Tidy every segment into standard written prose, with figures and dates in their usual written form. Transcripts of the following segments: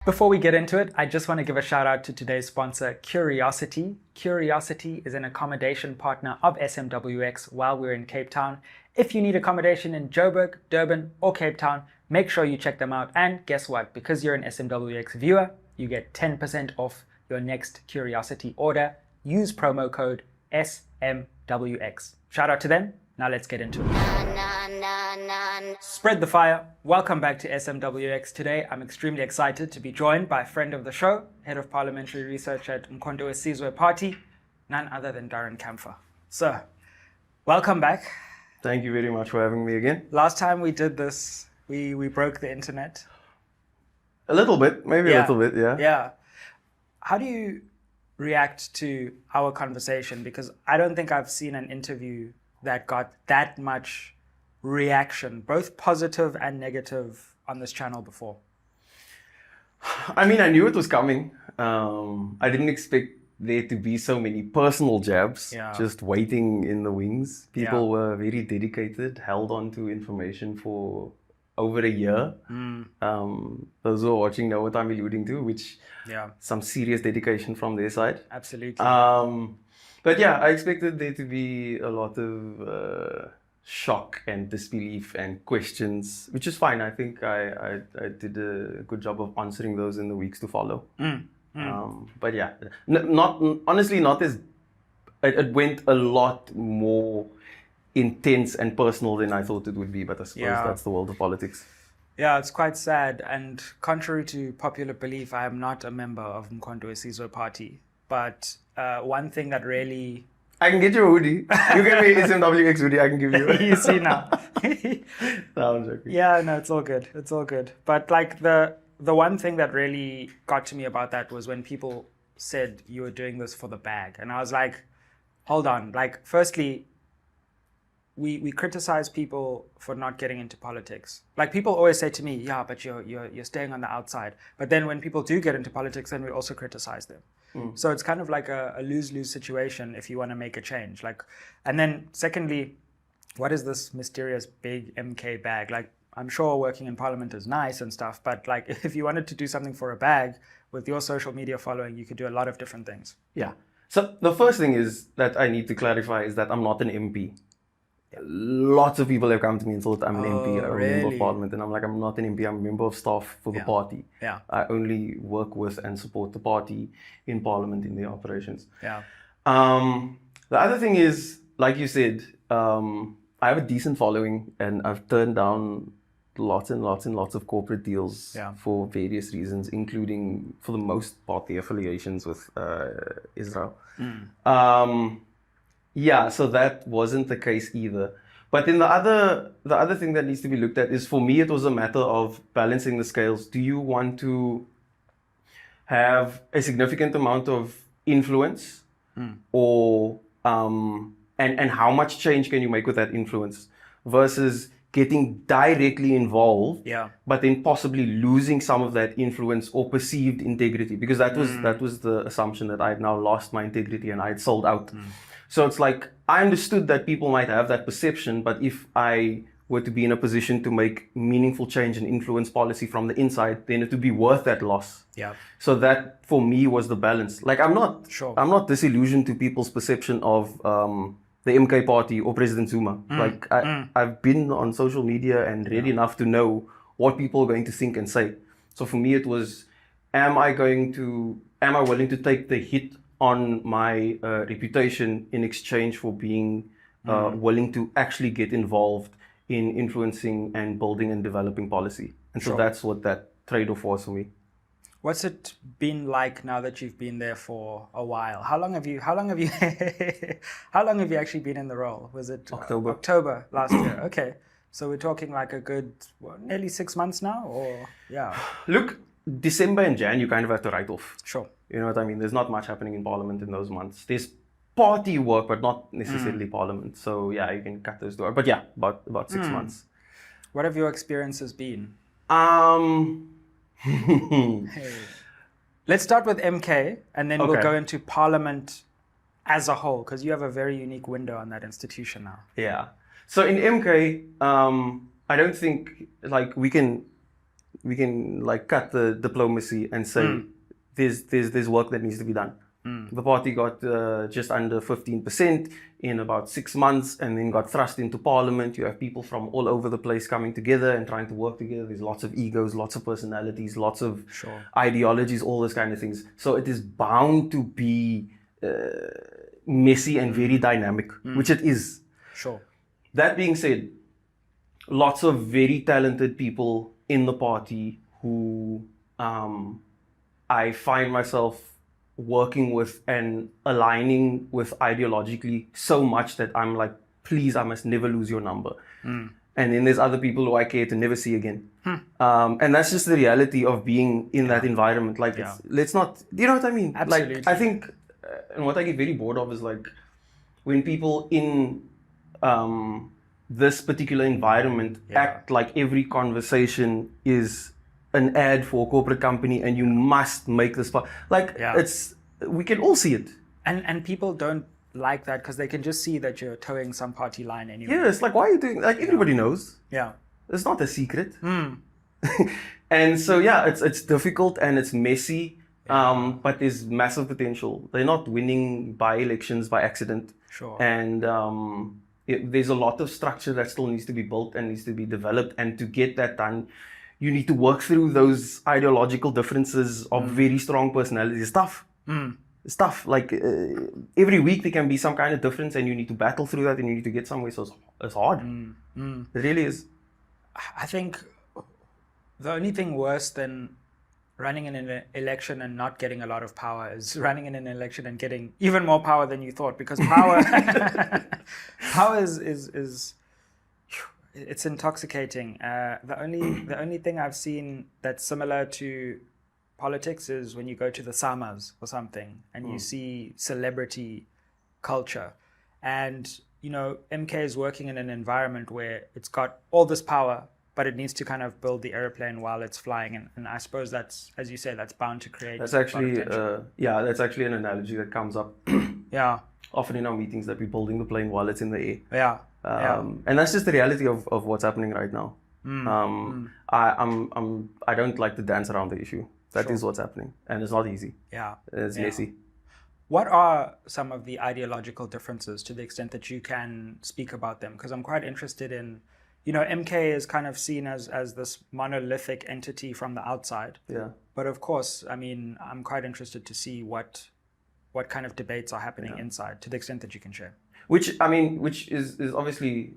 Before we get into it, I just want to give a shout out to today's sponsor, Curiosity. Curiosity is an accommodation partner of SMWX while we're in Cape Town. If you need accommodation in Joburg, Durban, or Cape Town, make sure you check them out. And guess what? Because you're an SMWX viewer, you get 10% off your next Curiosity order. Use promo code SMWX. Shout out to them. Now let's get into it. Spread the fire. Welcome back to SMWX. Today, I'm extremely excited to be joined by a friend of the show, Head of Parliamentary Research at Sizwe Party, none other than Darren Campher. Sir, welcome back. Thank you very much for having me again. Last time we did this, we broke the internet. A little bit, maybe a little bit, yeah. Yeah. How do you react to our conversation? Because I don't think I've seen an interview that got that much reaction, both positive and negative, on this channel before. I mean, I knew it was coming. I didn't expect there to be so many personal jabs, just waiting in the wings. People were very dedicated, held on to information for over a year. Those who are watching know what I'm alluding to, which some serious dedication from their side. Absolutely. But yeah, I expected there to be a lot of shock and disbelief and questions, which is fine. I think I did a good job of answering those in the weeks to follow. But yeah, not as, it went a lot more intense and personal than I thought it would be, but I suppose that's the world of politics. Yeah, it's quite sad. And contrary to popular belief, I am not a member of Sizwe Party. But one thing that really... I can get you a hoodie. You get me SMWX hoodie, I can give you. You see now. No, I'm joking. Yeah, no, it's all good. It's all good. But like the one thing that really got to me about that was when people said you were doing this for the bag. And I was like, hold on. Like, firstly, we criticize people for not getting into politics. Like, people always say to me, yeah, but you're staying on the outside. But then when people do get into politics, then we also criticize them. So it's kind of like a lose-lose situation if you want to make a change. Like, and then secondly, what is this mysterious big MK bag? Like, I'm sure working in parliament is nice and stuff, but like, if you wanted to do something for a bag with your social media following, you could do a lot of different things. Yeah. So the first thing is that I need to clarify is that I'm not an MP. Lots of people have come to me and thought I'm an MP or a member of parliament, and I'm like, I'm not an MP, I'm a member of staff for the party. I only work with and support the party in parliament in their operations. The other thing is, like you said, I have a decent following, and I've turned down lots and lots and lots of corporate deals for various reasons, including, for the most part, the affiliations with Israel. Yeah, so that wasn't the case either. But then the other thing that needs to be looked at is, for me, it was a matter of balancing the scales. Do you want to have a significant amount of influence, or and how much change can you make with that influence, versus getting directly involved, but then possibly losing some of that influence or perceived integrity? Because that was the assumption, that I had now lost my integrity and I had sold out. So it's like, I understood that people might have that perception, but if I were to be in a position to make meaningful change and influence policy from the inside, then it would be worth that loss. So that, for me, was the balance. Like, I'm not disillusioned to people's perception of the MK party or President Zuma. I've been on social media and read enough to know what people are going to think and say. So for me, it was, am I willing to take the hit on my reputation in exchange for being willing to actually get involved in influencing and building and developing policy? And so that's what that trade-off was for me. What's it been like now that you've been there for a while? How long have you how long have you actually been in the role? Was it October last year? Okay. So we're talking like a good, nearly 6 months now, or Look, December and Jan, you kind of have to write off. You know what I mean? There's not much happening in parliament in those months. There's party work, but not necessarily parliament. So yeah, you can cut those doors. But yeah, about 6 months. What have your experiences been? Let's start with MK, and then we'll go into parliament as a whole, because you have a very unique window on that institution now. Yeah. So in MK, I don't think, like, we can like cut the diplomacy and say there's work that needs to be done. The party got just under 15% in about 6 months, and then got thrust into parliament. You have people from all over the place coming together and trying to work together. There's lots of egos, lots of personalities, lots of ideologies, all those kind of things. So it is bound to be messy and very dynamic, which it is. Sure. That being said, lots of very talented people in the party who I find myself working with and aligning with ideologically so much that I'm like, please, I must never lose your number. And then there's other people who I care to never see again. And that's just the reality of being in that environment. Like, let's not, you know what I mean? Absolutely. Like, I think, and what I get very bored of is like, when people in this particular environment act like every conversation is an ad for a corporate company and you must make this part. Like, we can all see it. And people don't like that because they can just see that you're towing some party line anyway. Yeah, it's like, why are you doing, like, everybody knows. Yeah. It's not a secret. And so, it's difficult and it's messy, but there's massive potential. They're not winning by elections by accident. Sure. And there's a lot of structure that still needs to be built and needs to be developed. And to get that done, you need to work through those ideological differences of very strong personalities. It's tough. It's tough. Like, every week there can be some kind of difference and you need to battle through that and you need to get somewhere. So it's hard. It really is. I think the only thing worse than running in an election and not getting a lot of power is running in an election and getting even more power than you thought, because power is it's intoxicating. The only thing I've seen that's similar to politics is when you go to the samas or something and you see celebrity culture, and MK is working in an environment where it's got all this power, but it needs to kind of build the airplane while it's flying, and I suppose that's, as you say, that's bound to create. That's actually that's actually an analogy that comes up often in our meetings, that we're building the plane while it's in the air. And that's just the reality of what's happening right now. I don't like to dance around the issue. That is what's happening, and it's not easy. It's messy. What are some of the ideological differences, to the extent that you can speak about them? Because I'm quite interested in, MK is kind of seen as this monolithic entity from the outside. But of course, I mean, I'm quite interested to see what kind of debates are happening inside, to the extent that you can share. Which is obviously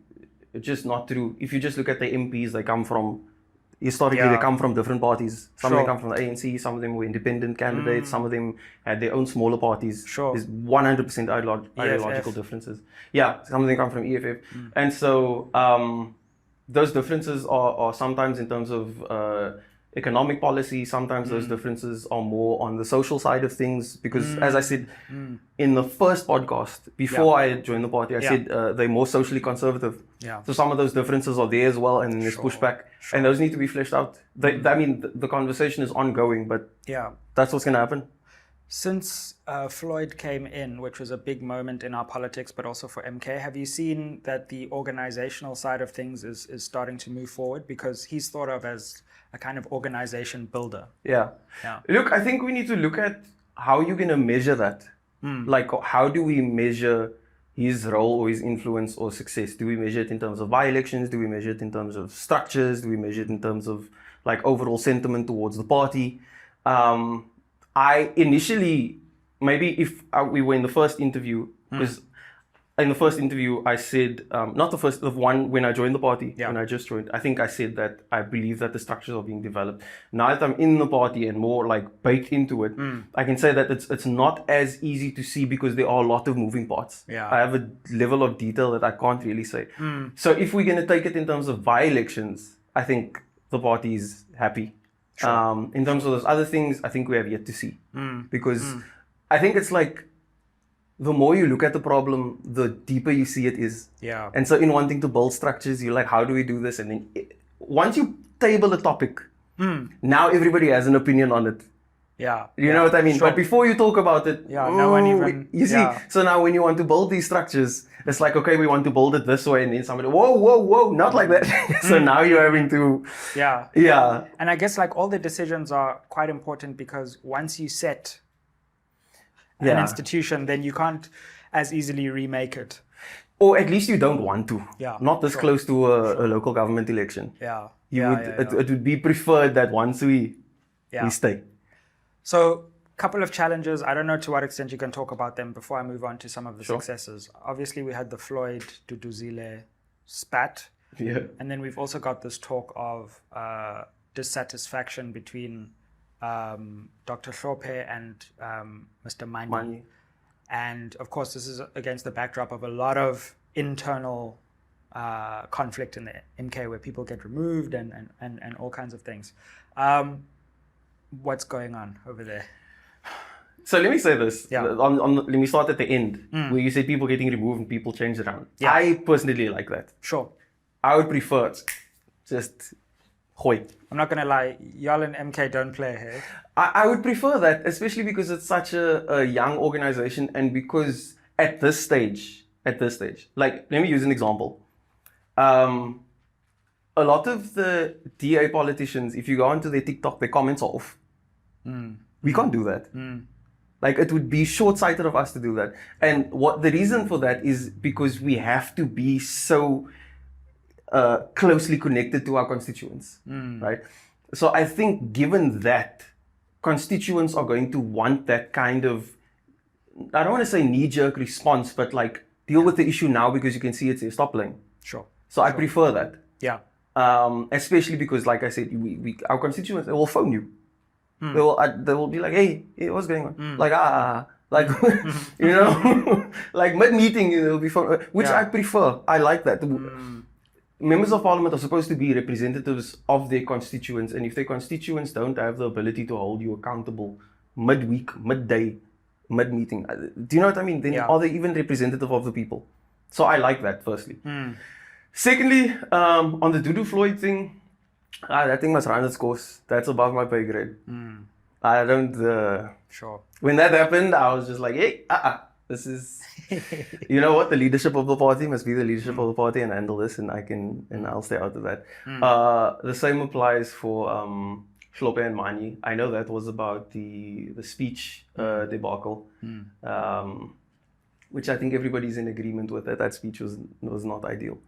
just not true. If you just look at the MPs, they come from, historically, they come from different parties. Some of them come from the ANC, some of them were independent candidates, some of them had their own smaller parties. There's 100% ideological differences. Some of them come from EFF. And so those differences are sometimes in terms of economic policy, sometimes those differences are more on the social side of things, because as I said in the first podcast, before I joined the party, I said they're more socially conservative. So some of those differences are there as well, and there's pushback, and those need to be fleshed out. I mean, the conversation is ongoing, but that's what's going to happen. Since Floyd came in, which was a big moment in our politics, but also for MK, have you seen that the organizational side of things is starting to move forward? Because he's thought of as a kind of organization builder. Look, I think we need to look at how you're going to measure that. Like, how do we measure his role or his influence or success? Do we measure it in terms of by-elections? Do we measure it in terms of structures? Do we measure it in terms of like overall sentiment towards the party? I initially, maybe if we were in the first interview, because in the first interview I said, not the first, the one when I joined the party, when I just joined, I think I said that I believe that the structures are being developed. Now that I'm in the party and more like baked into it, I can say that it's not as easy to see, because there are a lot of moving parts. I have a level of detail that I can't really say. So if we're going to take it in terms of by-elections, I think the party is happy. In terms of those other things, I think we have yet to see, because I think it's like, the more you look at the problem, the deeper you see it is. And so in wanting to build structures, you're like, how do we do this? And then once you table a topic, now everybody has an opinion on it. Yeah. You know what I mean? Sure. But before you talk about it, no one even... You see, so now when you want to build these structures, it's like, okay, we want to build it this way, and then somebody, whoa, not like that. So now you're having to... Yeah. And I guess like all the decisions are quite important because once you set an institution, then you can't as easily remake it. Or at least you don't want to. Yeah. Not this close to a local government election. Yeah. It would be preferred that once we stay. So, couple of challenges. I don't know to what extent you can talk about them before I move on to some of the successes. Obviously, we had the Floyd Duduzile spat. Yeah. And then we've also got this talk of dissatisfaction between Dr. Hlophe and Mr. Mani. And of course, this is against the backdrop of a lot of internal conflict in the MK where people get removed and all kinds of things. What's going on over there? So let me say this. Yeah. Let me start at the end, where you say people getting removed and people change around. Yeah. I personally like that. Sure. I would prefer it. Just gooi. I'm not going to lie. Y'all and MK don't play here. I would prefer that, especially because it's such a young organization and because at this stage, like, let me use an example. A lot of the DA politicians, if you go onto their TikTok, their comments are off. We can't do that. Like, it would be short-sighted of us to do that. And the reason for that is because we have to be so closely connected to our constituents, right? So I think given that, constituents are going to want that kind of, I don't want to say knee-jerk response, but like, deal with the issue now because you can see it's here, stop playing. Sure. So I prefer that. Yeah. Especially because, like I said, our constituents, they will phone you. They will be like, hey, what's going on? Like, you know, like mid-meeting, they'll be phone, which I prefer. I like that. Members of parliament are supposed to be representatives of their constituents. And if their constituents don't have the ability to hold you accountable midweek, midday, mid-meeting, do you know what I mean? Then are they even representative of the people? So I like that, firstly. Secondly, on the Dudu Floyd thing, that thing must run its course. That's above my pay grade. I don't... Sure. When that happened, I was just like, hey, this is... You know what? The leadership of the party must be the leadership of the party and handle this, and I'll stay out of that. The same applies for Hlophe and Mani. I know that was about the speech debacle, which I think everybody's in agreement with. That speech was not ideal.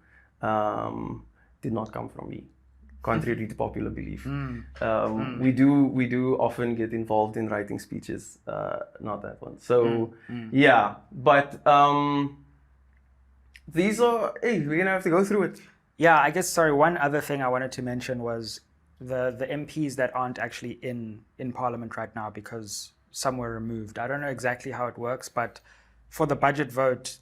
Did not come from me, contrary to popular belief. We do often get involved in writing speeches, not that one. So yeah, but these are, hey, we're gonna have to go through it. Yeah, I guess, sorry, one other thing I wanted to mention was the MPs that aren't actually in Parliament right now because some were removed. I don't know exactly how it works, but for the budget vote,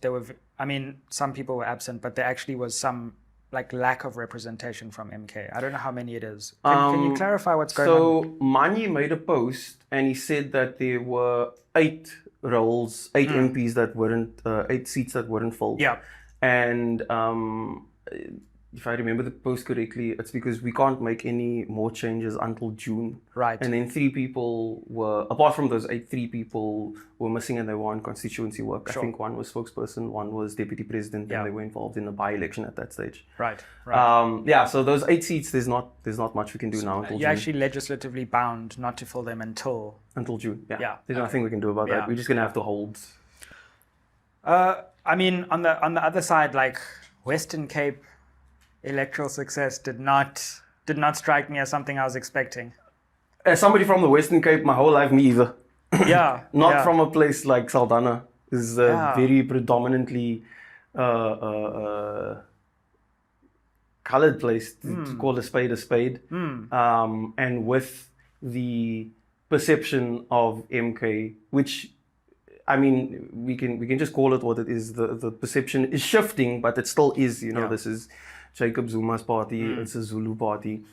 some people were absent, but there actually was some lack of representation from MK. I don't know how many it is. Can you clarify what's going on? So Mani made a post and he said that there were 8 MPs that weren't, 8 seats that weren't filled. Yeah. And if I remember the post correctly, it's because we can't make any more changes until June. Right. And then 3 people were, apart from those 8, 3 people were missing and they were on constituency work. Sure. I think one was spokesperson, one was deputy president, and they were involved in a by-election at that stage. Right. So those 8 seats, there's not much we can do now until June. You're actually legislatively bound not to fill them until June. Yeah. There's nothing we can do about that. We're just gonna have to hold. On the other side, like Western Cape electoral success did not strike me as something I was expecting. As somebody from the Western Cape, my whole life, me either. Yeah. Not from a place like Saldanha. Is a very predominantly colored place, to call a spade. And with the perception of MK, which, I mean, we can just call it what it is. The perception is shifting, but it still is, this is Jacob Zuma's party, it's a Zulu party.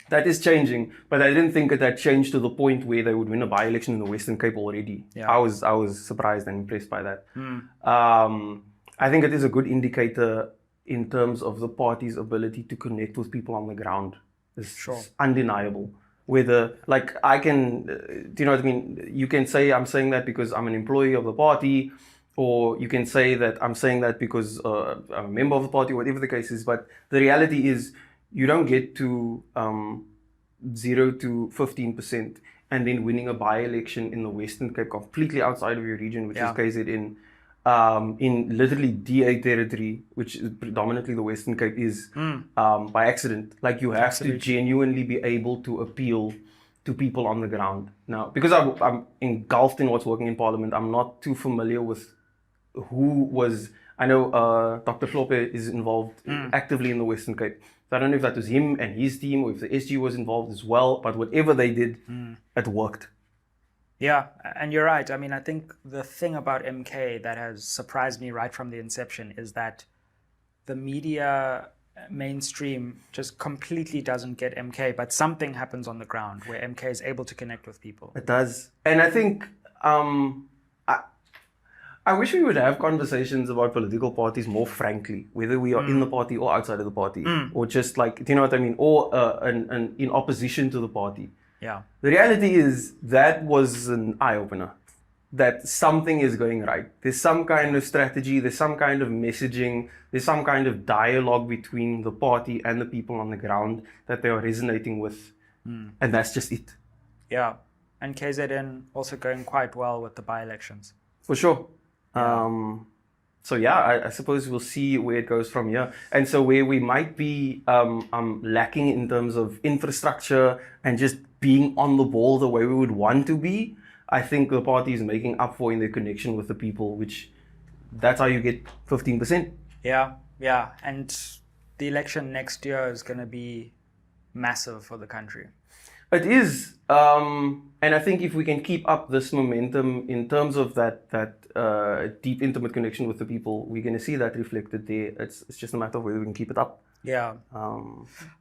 That is changing, but I didn't think that changed to the point where they would win a by-election in the Western Cape already. Yeah. I was surprised and impressed by that. I think it is a good indicator in terms of the party's ability to connect with people on the ground. It's undeniable. Whether, like, I can, do you know what I mean? You can say I'm saying that because I'm an employee of the party, or you can say that I'm saying that because I'm a member of the party, whatever the case is. But the reality is, you don't get to 0 to 15% and then winning a by-election in the Western Cape, completely outside of your region, which is KZN, in literally D8 territory, which is predominantly the Western Cape, is by accident. Like, you have to genuinely be able to appeal to people on the ground. Now, because I'm engulfed in what's working in Parliament, I'm not too familiar with who was. I know Dr. Flope is involved actively in the Western Cape. So I don't know if that was him and his team, or if the SG was involved as well, but whatever they did, it worked. Yeah, and you're right. I mean, I think the thing about MK that has surprised me right from the inception is that the media mainstream just completely doesn't get MK, but something happens on the ground where MK is able to connect with people. It does. And I think I wish we would have conversations about political parties more frankly, whether we are in the party or outside of the party, or just like, do you know what I mean? Or in opposition to the party. Yeah. The reality is that was an eye-opener, that something is going right. There's some kind of strategy, there's some kind of messaging, there's some kind of dialogue between the party and the people on the ground that they are resonating with. And that's just it. Yeah. And KZN also going quite well with the by-elections. For sure. So yeah, I suppose we'll see where it goes from here. And so where we might be lacking in terms of infrastructure and just being on the ball the way we would want to be, I think the party is making up for in their connection with the people, which that's how you get 15%. Yeah. And the election next year is going to be massive for the country. It is. And I think if we can keep up this momentum in terms of that deep, intimate connection with the people, we're going to see that reflected there. It's just a matter of whether we can keep it up. Yeah.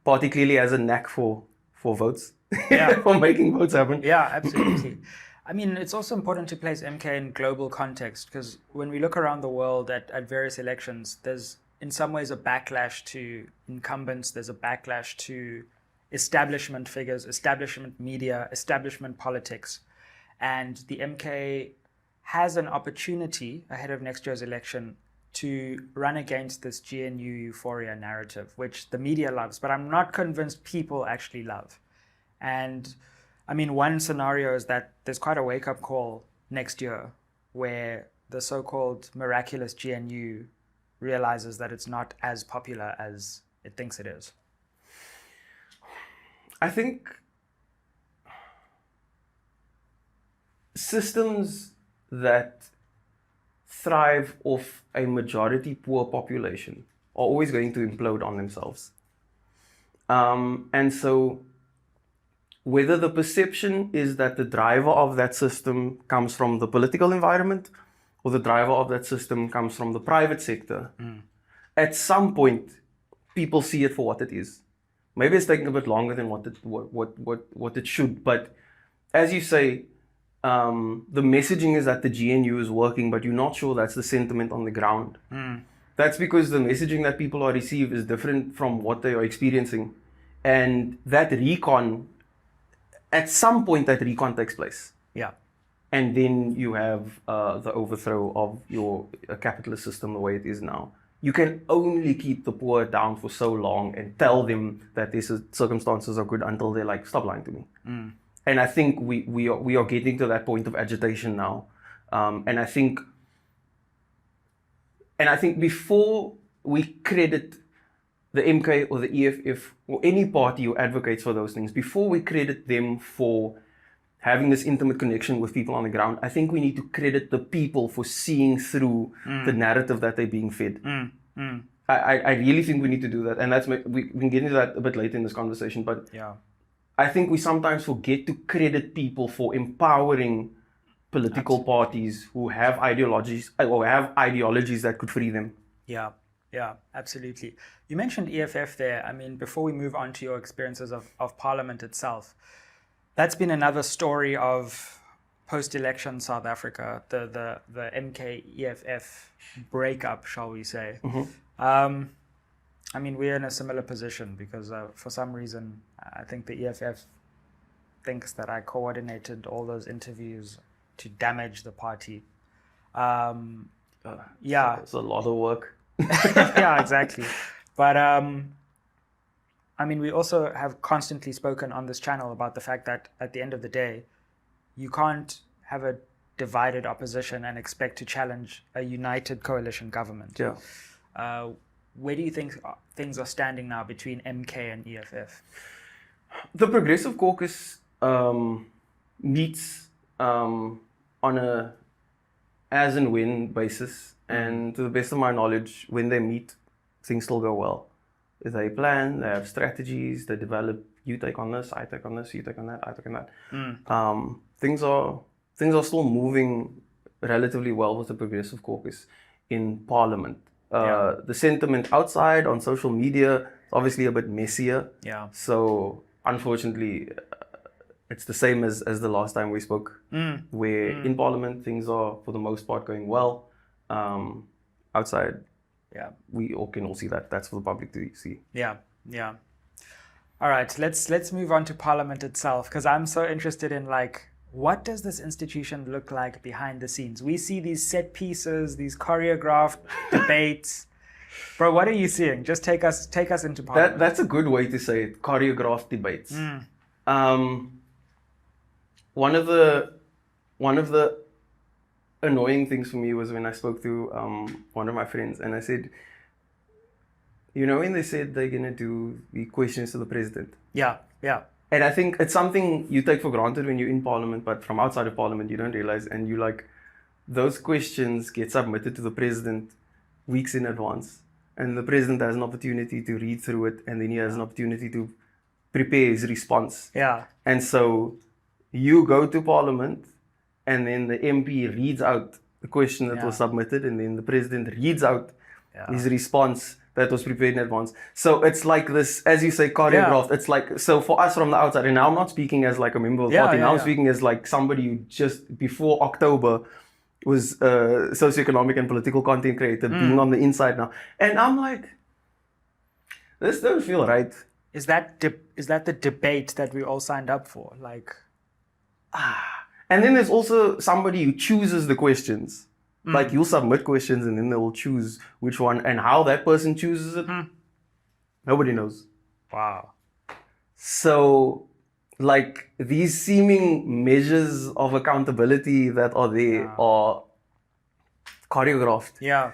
Party clearly has a knack for votes, Yeah. for making votes happen. Yeah, absolutely. I mean, it's also important to place MK in global context, because when we look around the world at various elections, there's in some ways a backlash to incumbents, there's a backlash to establishment figures, establishment media, establishment politics. And the MK has an opportunity ahead of next year's election to run against this GNU euphoria narrative, which the media loves, but I'm not convinced people actually love. And I mean, one scenario is that there's quite a wake-up call next year where the so-called miraculous GNU realizes that it's not as popular as it thinks it is. I think systems that thrive off a majority poor population are always going to implode on themselves. And so whether the perception is that the driver of that system comes from the political environment or the driver of that system comes from the private sector, at some point people see it for what it is. Maybe it's taking a bit longer than what it should, but as you say, the messaging is that the GNU is working, but you're not sure that's the sentiment on the ground. That's because the messaging that people are receiving is different from what they are experiencing. And that recon, at some point that recon takes place. Yeah. And then you have the overthrow of your capitalist system the way it is now. You can only keep the poor down for so long and tell them that these circumstances are good until they're like, stop lying to me. And I think we are getting to that point of agitation now. And I think before we credit the MK or the EFF or any party who advocates for those things, before we credit them for having this intimate connection with people on the ground, I think we need to credit the people for seeing through the narrative that they're being fed. I really think we need to do that. And we can get into that a bit later in this conversation, but yeah. I think we sometimes forget to credit people for empowering political parties who have ideologies that could free them. Yeah, absolutely. You mentioned EFF there. I mean, before we move on to your experiences of Parliament itself, that's been another story of post-election South Africa, the MK-EFF breakup, shall we say. I mean, we're in a similar position because for some reason, I think the EFF thinks that I coordinated all those interviews to damage the party. Yeah. It's a lot of work. Yeah, exactly. But I mean, we also have constantly spoken on this channel about the fact that at the end of the day, you can't have a divided opposition and expect to challenge a united coalition government. Yeah. Where do you think things are standing now between MK and EFF? The Progressive Caucus meets on a as and when basis, and to the best of my knowledge, when they meet, things still go well. They plan, they have strategies, they develop, you take on this, I take on this, you take on that, I take on that. Things are still moving relatively well with the Progressive Caucus in Parliament. The sentiment outside on social media is obviously a bit messier. Yeah. So unfortunately, it's the same as the last time we spoke, where in Parliament things are for the most part going well. Outside, we all can all see that. That's for the public to see. Yeah. All right, let's move on to Parliament itself, because I'm so interested in, like, what does this institution look like behind the scenes? We see these set pieces, these choreographed debates. Bro, what are you seeing? Just take us into Parliament. That's a good way to say it. Choreographed debates. One of the annoying things for me was when I spoke to one of my friends, and I said, you know, when they said they're gonna do the questions to the president. Yeah. And I think it's something you take for granted when you're in Parliament, but from outside of Parliament you don't realize, and you like, those questions get submitted to the president weeks in advance, and the president has an opportunity to read through it, and then he has an opportunity to prepare his response. Yeah. And so you go to Parliament, and then the MP reads out the question that was submitted, and then the president reads out his response that was prepared in advance. So it's like this, as you say, choreographed. It's like, so for us from the outside, and now I'm not speaking as like a member of the party, now I'm speaking as like somebody who just before October was socioeconomic and political content creator, being on the inside now. And I'm like, this don't feel right. Is that the debate that we all signed up for? Like, And then there's also somebody who chooses the questions. Like, you'll submit questions and then they will choose which one, and how that person chooses it, nobody knows. Wow. So, like, these seeming measures of accountability that are there are choreographed. Yeah.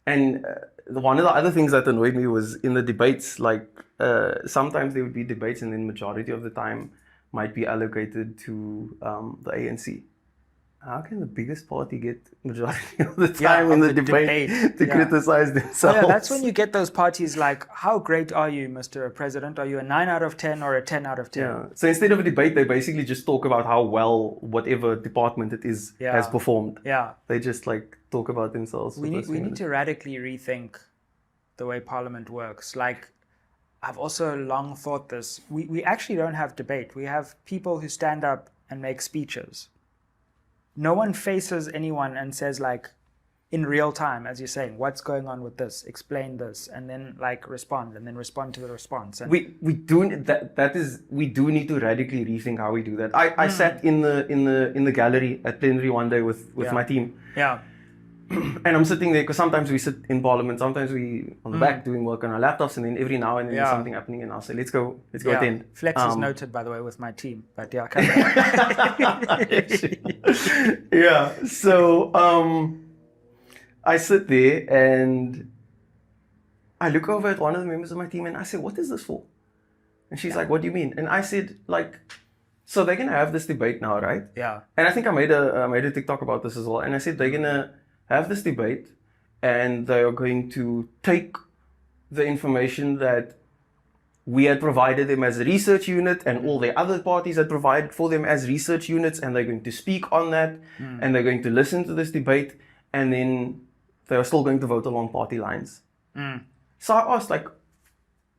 And one of the other things that annoyed me was in the debates, like, sometimes there would be debates and then majority of the time might be allocated to the ANC. How can the biggest party get majority of the time in the debate to criticize themselves? Yeah, that's when you get those parties like, how great are you, Mr. President? Are you a 9 out of 10 or a 10 out of 10? Yeah. So instead of a debate, they basically just talk about how well whatever department it is has performed. Yeah. They just like talk about themselves. We need to radically rethink the way Parliament works. Like, I've also long thought this. We actually don't have debate. We have people who stand up and make speeches. No one faces anyone and says, like, in real time, as you're saying, what's going on with this? Explain this, and then like respond, and then respond to the response. And we do we do need to radically rethink how we do that. I sat in the gallery at plenary one day with my team. Yeah. And I'm sitting there because sometimes we sit in Parliament, sometimes we on the back doing work on our laptops, and then every now and then there's something happening, and I'll say, let's go attend. Flex is noted, by the way, with my team, but yeah. Yeah. So I sit there and I look over at one of the members of my team and I say, what is this for? And she's like, what do you mean? And I said, like, so they're gonna have this debate now, right? Yeah. And I think I made a TikTok about this as well. And I said they're gonna have this debate, and they are going to take the information that we had provided them as a research unit, and all the other parties had provided for them as research units, and they're going to speak on that, and they're going to listen to this debate, and then they are still going to vote along party lines. So I asked, like,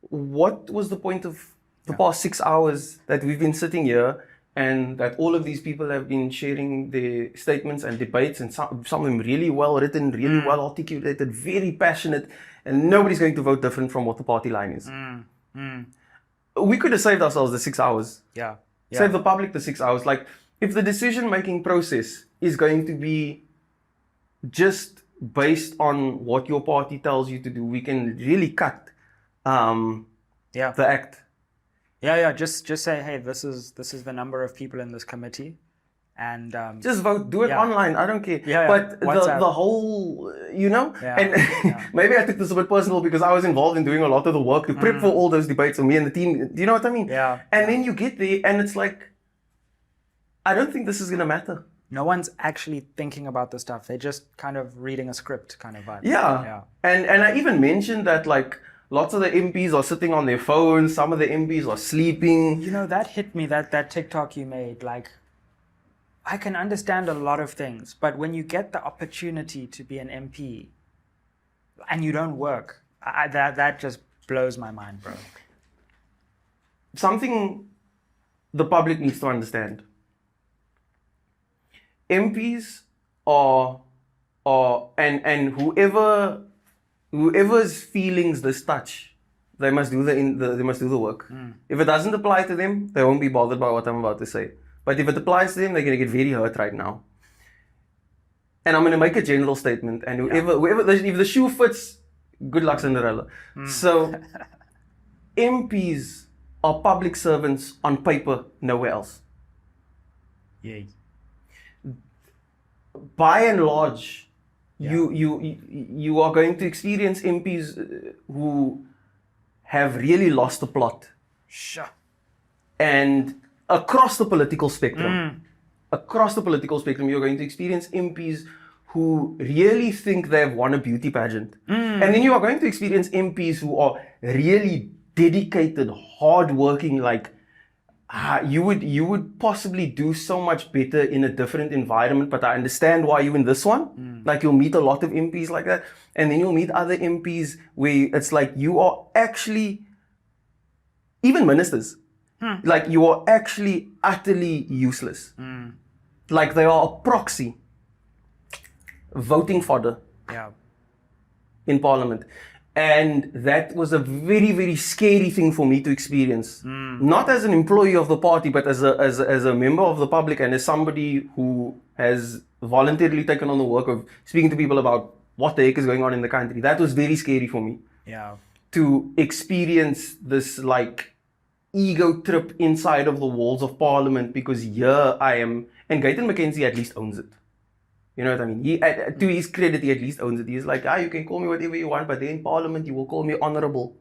what was the point of the past 6 hours that we've been sitting here, and that all of these people have been sharing their statements and debates, and some of them really well written, really well articulated, very passionate, and nobody's going to vote different from what the party line is. we could have saved ourselves the 6 hours. Yeah. Save the public the 6 hours. Like, if the decision-making process is going to be just based on what your party tells you to do, we can really cut the act. Yeah. Just say, hey, this is the number of people in this committee, and just vote. Do it online. I don't care. But the whole, and maybe I took this a bit personal because I was involved in doing a lot of the work to prep for all those debates. So me and the team, do you know what I mean? Yeah. And then you get there, and it's like, I don't think this is gonna matter. No one's actually thinking about the stuff. They're just kind of reading a script kind of vibe. Yeah. And I even mentioned that, like, lots of the MPs are sitting on their phones. Some of the MPs are sleeping. You know, that hit me, that TikTok you made. Like, I can understand a lot of things, but when you get the opportunity to be an MP and you don't work, that just blows my mind, bro. Something the public needs to understand. MPs are and whoever's feelings this touch, they must do the work. If it doesn't apply to them, they won't be bothered by what I'm about to say. But if it applies to them, they're gonna get very hurt right now. And I'm gonna make a general statement, and whoever if the shoe fits, good luck, Cinderella. So MPs are public servants on paper, nowhere else. Yay. By and large, you are going to experience MPs who have really lost the plot. Sure. And across the political spectrum, you're going to experience MPs who really think they've won a beauty pageant. And then you are going to experience MPs who are really dedicated, hardworking, like, you would possibly do so much better in a different environment, but I understand why you're in this one. Like, you'll meet a lot of MPs like that, and then you'll meet other MPs where it's like you are actually, even ministers, like, you are actually utterly useless. Like, they are a proxy, voting fodder in parliament. And that was a very, very scary thing for me to experience. Not as an employee of the party, but as a member of the public, and as somebody who has voluntarily taken on the work of speaking to people about what the heck is going on in the country. That was very scary for me. Yeah. To experience this, like, ego trip inside of the walls of parliament, because here I am, and Gayton McKenzie at least owns it. You know what I mean? He, to his credit, he at least owns it. He's like, you can call me whatever you want, but then in parliament, you will call me honorable.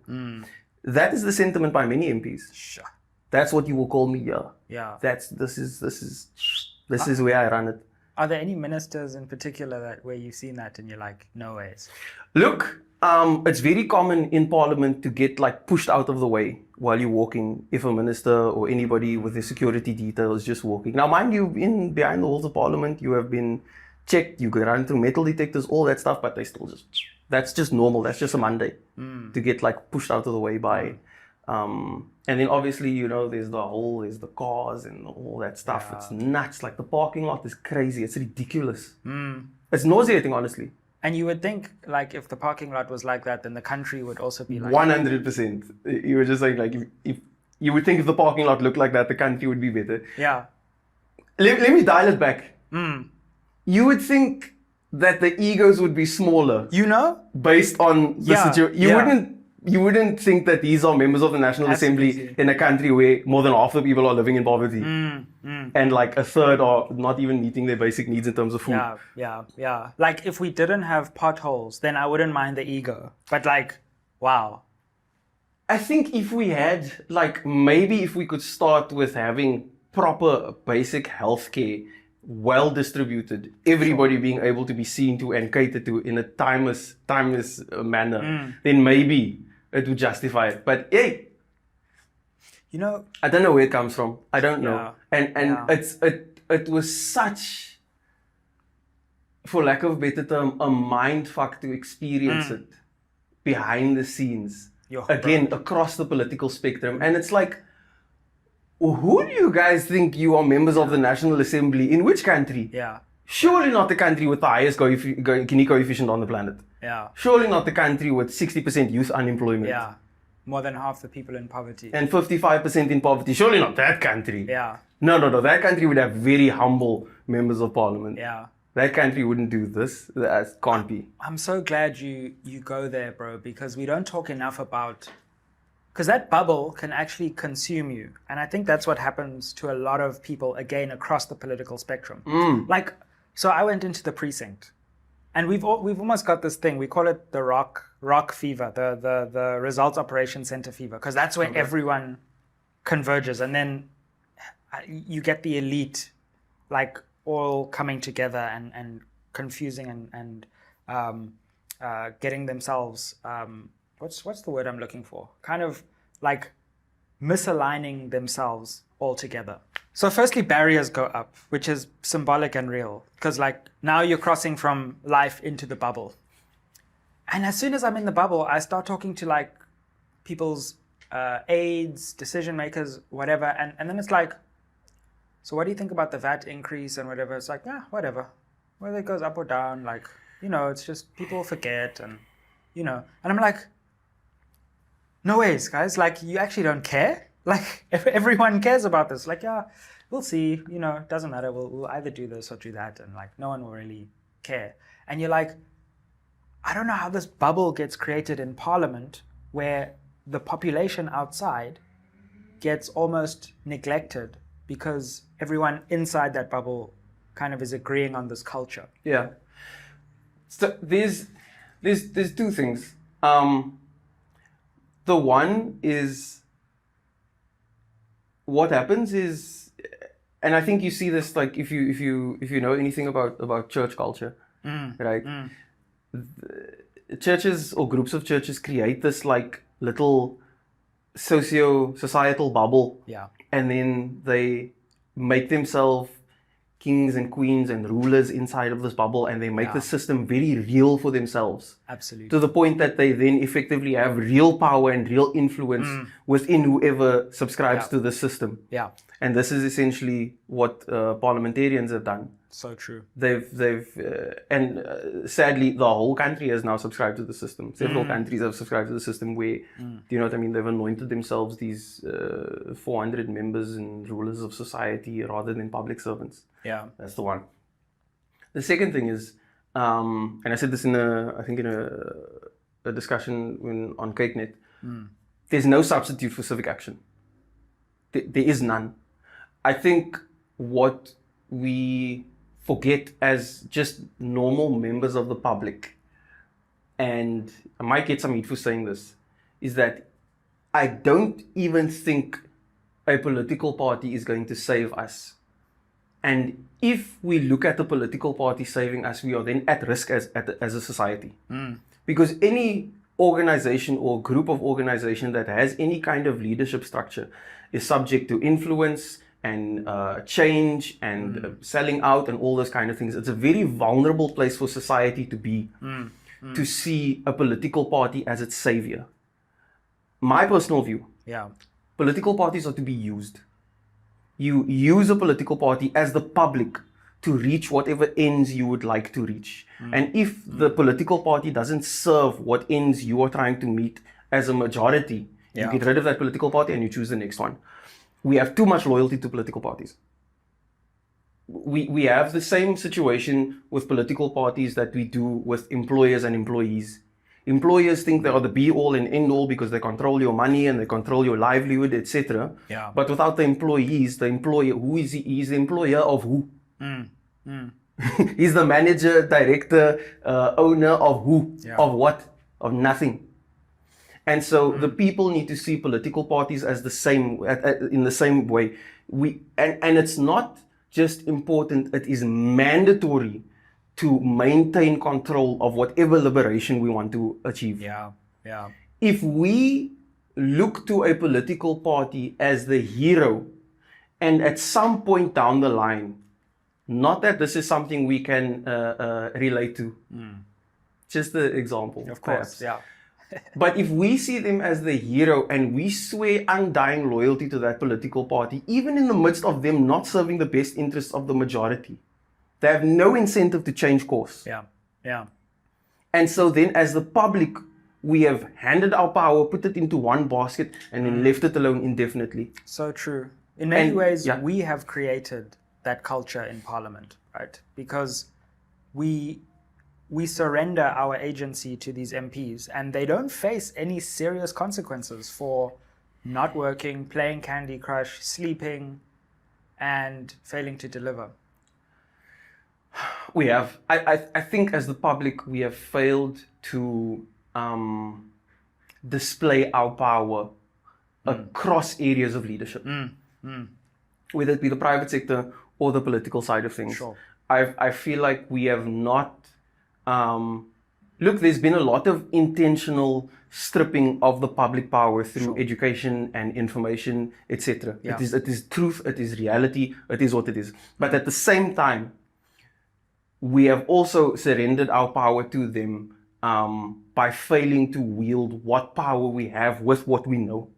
That is the sentiment by many MPs. Sure. That's what you will call me here. Yeah. This is where I run it. Are there any ministers in particular where you've seen that and you're like, no ways? Look, it's very common in parliament to get, like, pushed out of the way while you're walking, if a minister or anybody with their security detail is just walking. Now, mind you, behind the walls of parliament, you have been checked, you can run through metal detectors, all that stuff, but they still that's just normal. That's just a Monday to get, like, pushed out of the way by. And then obviously, there's the cars and all that stuff. Yeah. It's nuts. Like, the parking lot is crazy. It's ridiculous. It's nauseating, honestly. And you would think, like, if the parking lot was like that, then the country would also be like 100%. You were just saying, like, if you would think if the parking lot looked like that, the country would be better. Yeah. Let me dial it back. You would think that the egos would be smaller. Based on the situation. You wouldn't think that these are members of the National Assembly in a country where more than half the people are living in poverty. And, like, a third are not even meeting their basic needs in terms of food. Yeah. Like, if we didn't have potholes, then I wouldn't mind the ego. But, like, wow. I think if we had, like, maybe if we could start with having proper basic healthcare, well distributed, everybody being able to be seen to and catered to in a timeless manner, then maybe it would justify it. But hey, I don't know where it comes from. I don't know. And it was such, for lack of a better term, a mind fuck to experience it behind the scenes. Again, across the political spectrum. And it's like, who do you guys think you are members of the National Assembly? In which country? Yeah. Surely not the country with the highest Gini coefficient on the planet. Yeah. Surely not the country with 60% youth unemployment. Yeah. more than half the people in poverty. And 55% in poverty. Surely not that country. Yeah. No. That country would have very humble members of parliament. Yeah. That country wouldn't do this. That can't be. I'm so glad you go there, bro, because we don't talk enough about... Because that bubble can actually consume you. And I think that's what happens to a lot of people, again, across the political spectrum. Like, so I went into the precinct. And we've almost got this thing. We call it the rock fever, the results operation center fever, because that's where everyone converges. And then you get the elite, like, all coming together and confusing and getting themselves... What's the word I'm looking for? Kind of like misaligning themselves altogether. So firstly, barriers go up, which is symbolic and real. Because like now you're crossing from life into the bubble. And as soon as I'm in the bubble, I start talking to like people's aides, decision makers, whatever. And then it's like, so what do you think about the VAT increase and whatever? It's like, yeah, whatever. Whether it goes up or down, like, you know, it's just people forget and, you know. And I'm like, no ways, guys. Like, you actually don't care. Like, if everyone cares about this, like, yeah, we'll see. You know, it doesn't matter. We'll either do this or do that. And, like, no one will really care. And you're like, I don't know how this bubble gets created in Parliament where the population outside gets almost neglected because everyone inside that bubble kind of is agreeing on this culture. Yeah. So there's two things. The one is what happens is, and I think you see this like if you know anything about church culture, right? Churches or groups of churches create this like little societal bubble, and then they make themselves kings and queens and rulers inside of this bubble, and they make the system very real for themselves. Absolutely. To the point that they then effectively have real power and real influence within whoever subscribes to the system. Yeah. And this is essentially what parliamentarians have done. So true. Sadly, the whole country has now subscribed to the system. Several countries have subscribed to the system where, do you know what I mean? They've anointed themselves these 400 members and rulers of society rather than public servants. Yeah. That's the one. The second thing is, and I said this in a discussion on CakeNet, there's no substitute for civic action. There is none. I think what we forget as just normal members of the public, and I might get some heat for saying this, is that I don't even think a political party is going to save us. And if we look at the political party saving us, we are then at risk as a society. Because any organization or group of organization that has any kind of leadership structure is subject to influence and change and selling out and all those kind of things. It's a very vulnerable place for society to be, to see a political party as its savior. My personal view, political parties are to be used. You use a political party as the public to reach whatever ends you would like to reach. And if the political party doesn't serve what ends you are trying to meet as a majority, you get rid of that political party and you choose the next one. We have too much loyalty to political parties. We have the same situation with political parties that we do with employers and employees. Employers think they are the be-all and end-all because they control your money and they control your livelihood, etc. But without the employees, the employer, who is he? He's the employer of who? He's the manager, director, owner of who? Of what? Of nothing. And so the people need to see political parties as the same, in the same way. And it's not just important, it is mandatory to maintain control of whatever liberation we want to achieve. If we look to a political party as the hero, and at some point down the line, not that this is something we can relate to, just the example. Of course, But if we see them as the hero and we swear undying loyalty to that political party, even in the midst of them not serving the best interests of the majority, they have no incentive to change course. And so then as the public, we have handed our power, put it into one basket, and then left it alone indefinitely. So true. In many ways, yeah. we have created that culture in Parliament, right? Because we surrender our agency to these MPs, and they don't face any serious consequences for not working, playing Candy Crush, sleeping, and failing to deliver. We have. I think as the public, we have failed to display our power across areas of leadership, whether it be the private sector or the political side of things. Sure. I feel like we have not. Look, there's been a lot of intentional stripping of the public power through education and information, etc. Yeah. It is truth, it is reality, it is what it is. But at the same time, we have also surrendered our power to them by failing to wield what power we have with what we know.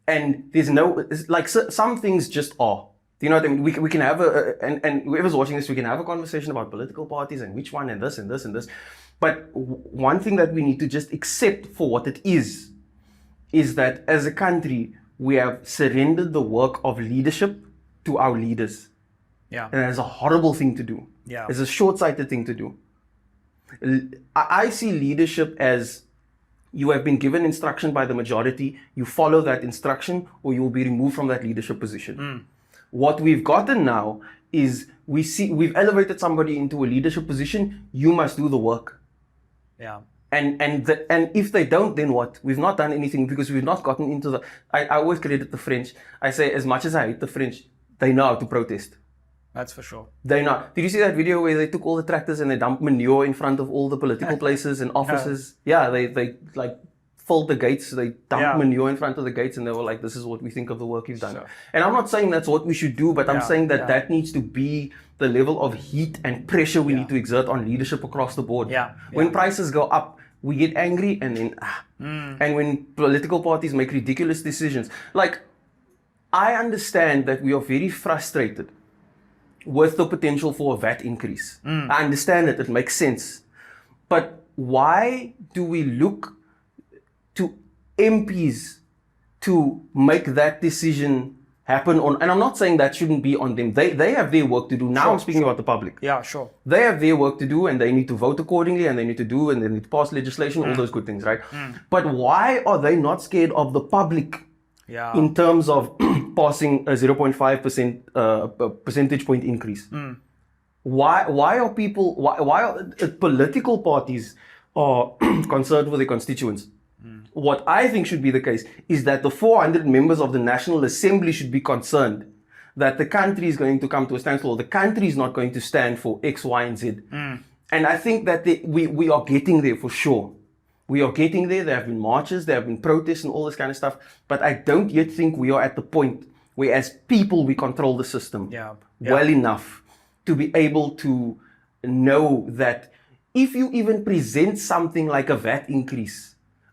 And there's no, it's like some things just are. Do you know what I mean? We can have and whoever's watching this, we can have a conversation about political parties and which one and this and this and this. But one thing that we need to just accept for what it is that as a country, we have surrendered the work of leadership to our leaders. Yeah. And it's a horrible thing to do. Yeah. It's a short-sighted thing to do. I see leadership as you have been given instruction by the majority, you follow that instruction, or you will be removed from that leadership position. What we've gotten now is we've elevated somebody into a leadership position, you must do the work. Yeah. And if they don't, then what? We've not done anything because we've not gotten into the... I always credit the French. I say, as much as I hate the French, they know how to protest. That's for sure. They know. Did you see that video where they took all the tractors and they dumped manure in front of all the political places and offices? No. Yeah, they like filled the gates. They dumped manure in front of the gates and they were like, this is what we think of the work you've done. Sure. And I'm not saying that's what we should do, but I'm saying that that needs to be the level of heat and pressure we need to exert on leadership across the board. When prices go up, we get angry and then and when political parties make ridiculous decisions. Like, I understand that we are very frustrated with the potential for a VAT increase. I understand it makes sense. But why do we look to MPs to make that decision happen on? And I'm not saying that shouldn't be on them. They have their work to do. Now I'm speaking about the public. Yeah, sure. They have their work to do and they need to vote accordingly and they need to pass legislation, all those good things, right? But why are they not scared of the public in terms of passing a 0.5% percentage point increase? Why are people, why are political parties are concerned with their constituents? What I think should be the case is that the 400 members of the National Assembly should be concerned that the country is going to come to a standstill. The country is not going to stand for X, Y, and Z. And I think that we are getting there for sure. We are getting there. There have been marches, there have been protests and all this kind of stuff. But I don't yet think we are at the point where as people we control the system well enough to be able to know that if you even present something like a VAT increase,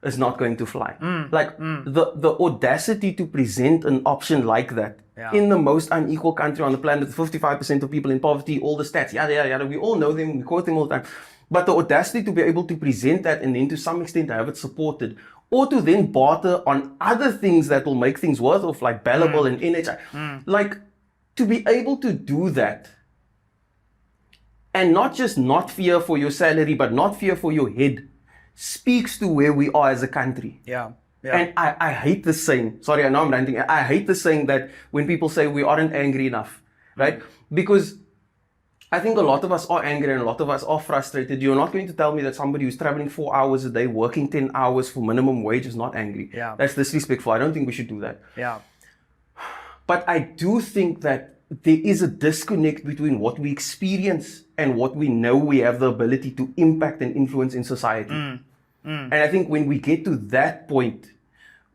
is not going to fly. The audacity to present an option like that in the most unequal country on the planet, 55% of people in poverty, all the stats, yada, we all know them, we quote them all the time. But the audacity to be able to present that and then to some extent have it supported, or to then barter on other things that will make things worth of, like Bellable and NHI. Like, to be able to do that and not just not fear for your salary, but not fear for your head, speaks to where we are as a country. And I hate this saying, sorry, I know I'm ranting. I hate this saying that when people say we aren't angry enough, right? Because I think a lot of us are angry and a lot of us are frustrated. You're not going to tell me that somebody who's traveling 4 hours a day, working 10 hours for minimum wage is not angry. That's disrespectful. I don't think we should do that. But I do think that there is a disconnect between what we experience and what we know we have the ability to impact and influence in society. And I think when we get to that point,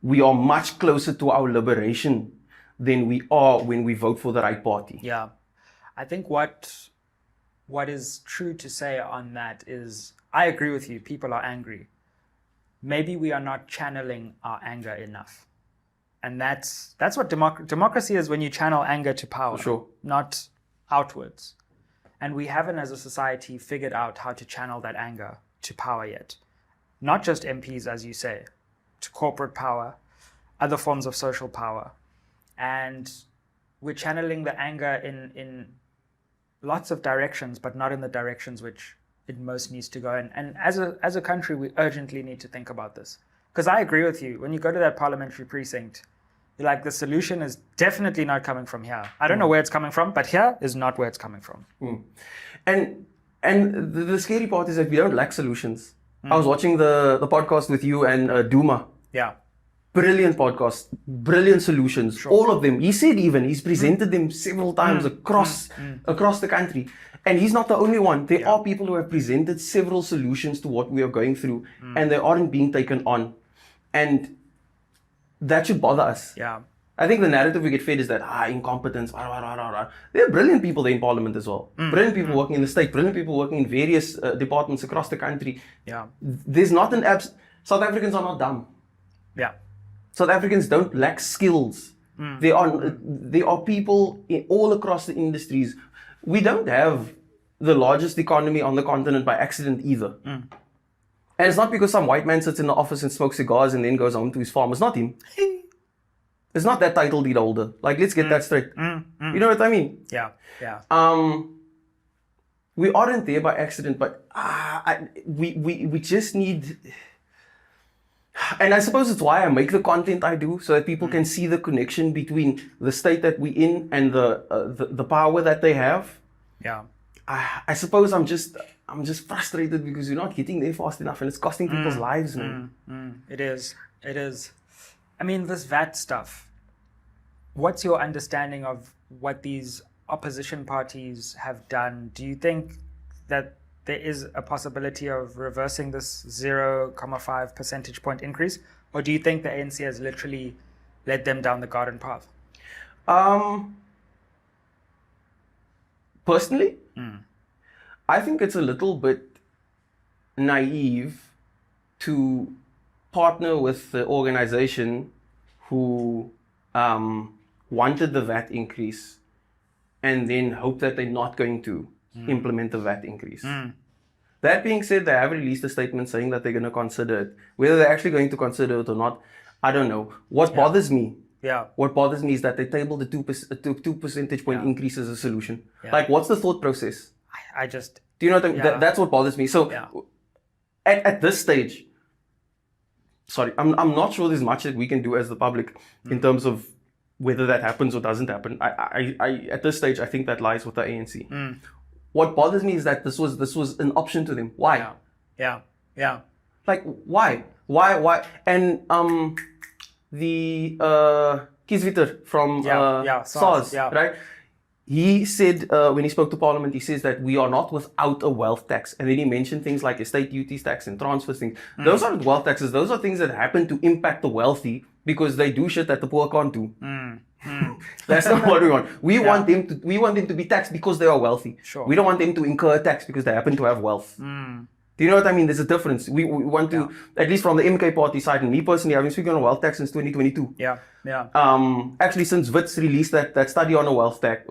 we are much closer to our liberation than we are when we vote for the right party. I think what is true to say on that is, I agree with you, people are angry. Maybe we are not channeling our anger enough. And that's what democracy is, when you channel anger to power, not outwards. And we haven't as a society figured out how to channel that anger to power yet. not just MPs, as you say, to corporate power, other forms of social power. And we're channeling the anger in lots of directions, but not in the directions which it most needs to go in. And as a country, we urgently need to think about this. Because I agree with you. When you go to that parliamentary precinct, you're like, the solution is definitely not coming from here. I don't know where it's coming from, but here is not where it's coming from. And the scary part is that we don't lack solutions. I was watching the podcast with you and Duma. Yeah. Brilliant podcast, brilliant solutions, Sure. all of them. He said he's presented them several times across the country. And he's not the only one. There are people who have presented several solutions to what we are going through, and they aren't being taken on. And that should bother us. Yeah. I think the narrative we get fed is that, incompetence, There are brilliant people there in parliament as well. Brilliant people working in the state, brilliant people working in various departments across the country. Yeah. There's not South Africans are not dumb. Yeah. South Africans don't lack skills. There are people all across the industries. We don't have the largest economy on the continent by accident either. And it's not because some white man sits in the office and smokes cigars and then goes home to his farm. It's not him. It's not that title deed holder. Like, let's get that straight. You know what I mean? Yeah. Yeah. We aren't there by accident, but we just need... And I suppose it's why I make the content I do, so that people can see the connection between the state that we're in and the power that they have. Yeah. I suppose I'm just frustrated because we're not getting there fast enough, and it's costing people's lives, man. It is. I mean, this VAT stuff. What's your understanding of what these opposition parties have done? Do you think that there is a possibility of reversing this 0.5 percentage point increase? Or do you think the ANC has literally led them down the garden path? Personally, I think it's a little bit naive to partner with the organization who wanted the VAT increase and then hope that they're not going to implement the VAT increase. That being said, they have released a statement saying that they're going to consider it. Whether they're actually going to consider it or not, I don't know. What bothers me is that they tabled the 2 percentage point increase as a solution. Like, what's the thought process? Do you know what I mean? That's what bothers me. So at this stage, I'm not sure there's much that we can do as the public in terms of whether that happens or doesn't happen. I at this stage, I think that lies with the ANC. What bothers me is that this was an option to them. Why? Yeah. Like, why? And the Kizviter from SARS, right? He said when he spoke to Parliament, he says that we are not without a wealth tax, and then he mentioned things like estate duties tax and transfer things. Those aren't wealth taxes. Those are things that happen to impact the wealthy because they do shit that the poor can't do. That's not what we want. We want them to be taxed because they are wealthy. Sure. We don't want them to incur tax because they happen to have wealth. Do you know what I mean? There's a difference. We want to, at least from the MK party side, and me personally, I've been speaking on wealth tax since 2022. Actually, since Wits released that study on a wealth tax.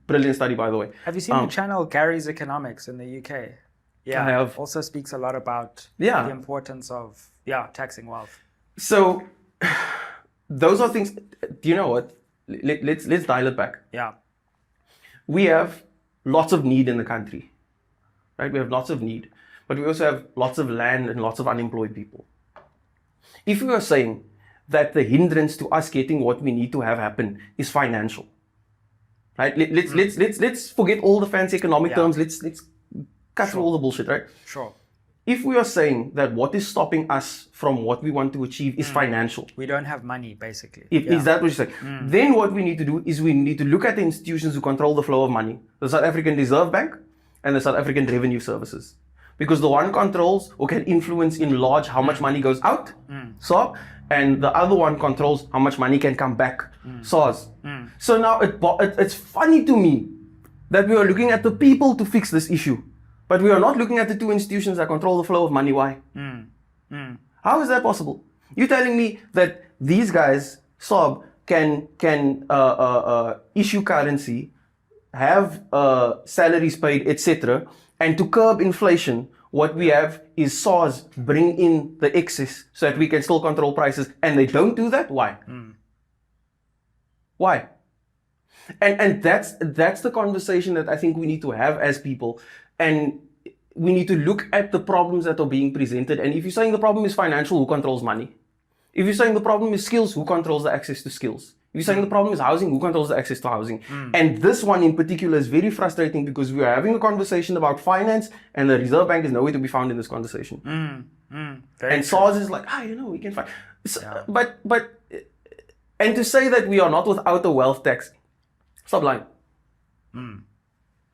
Brilliant study, by the way. Have you seen the channel Gary's Economics in the UK? Yeah, I have. Also speaks a lot about the importance of taxing wealth. So those are things. Do you know what? Let's dial it back. Yeah. We have lots of need in the country, right? We have lots of need, but we also have lots of land and lots of unemployed people. If we are saying that the hindrance to us getting what we need to have happen is financial, right? Let's forget all the fancy economic terms. Let's cut through all the bullshit, right? Sure. If we are saying that what is stopping us from what we want to achieve is financial. We don't have money, basically. Is that what you're saying? Then what we need to do is we need to look at the institutions who control the flow of money. The South African Reserve Bank and the South African Revenue Services. Because the one controls or can influence in large how much money goes out, SARB, and the other one controls how much money can come back, SARS. So now it's funny to me that we are looking at the people to fix this issue. But we are not looking at the two institutions that control the flow of money. Why? How is that possible? You're telling me that these guys, SARB, can issue currency, have salaries paid, etc., and to curb inflation, What we have is SARS bring in the excess so that we can still control prices, and they don't do that. Why? Why? And that's the conversation that I think we need to have as people, and we need to look at the problems that are being presented. And if you're saying the problem is financial, who controls money? If you're saying the problem is skills, who controls the access to skills? If you're saying the problem is housing, who controls the access to housing? And this one in particular is very frustrating because we are having a conversation about finance and the Reserve Bank is nowhere to be found in this conversation. And SARS is like, we can find. So, but and to say that we are not without a wealth tax, stop lying.